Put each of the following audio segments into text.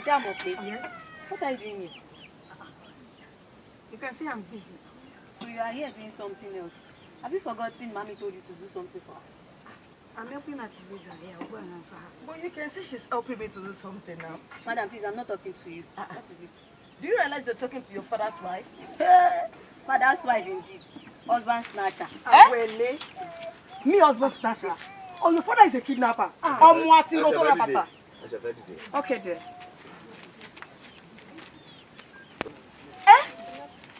Yes. What are you doing here? You can see I'm busy. So you are here doing something else. Have you forgotten Mommy told you to do something for her? I'm helping her to raise her hair. I'll go and answer her. But you can see she's helping me to do something now. Madam, please, I'm not talking to you. What is it? Do you realize you're talking to your father's wife? Father's wife indeed. Husband snatcher. Really? Me husband snatcher? Oh, your father is a kidnapper? Okay, dear.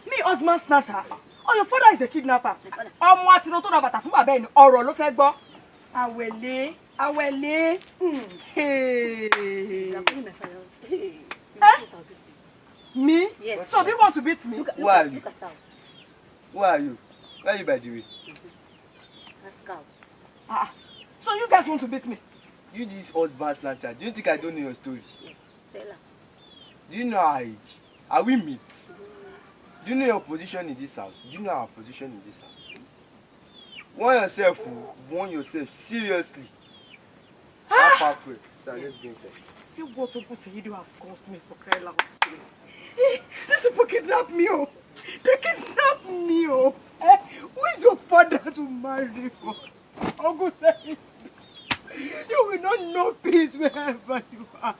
Me husband snatcher? Oh, your father is a kidnapper? Awele. Hey. Me? Yes. So do you want to beat me? Who are you? Who are you? Where are you, by the way? Rascal. So you guys want to beat me? You this husband snatcher. Do you think I don't know your story? Yes. Tell her. Do you know our age? Are we mates? Do you know your position in this house? Do you know our position in this house? Warn yourself seriously. Let's go inside. See what Uncle Seidu has caused me for crying out. These people kidnapped me. Oh. They kidnapped me. Oh. Who is your father to marry for? Uncle Seidu, you will not know peace wherever you are.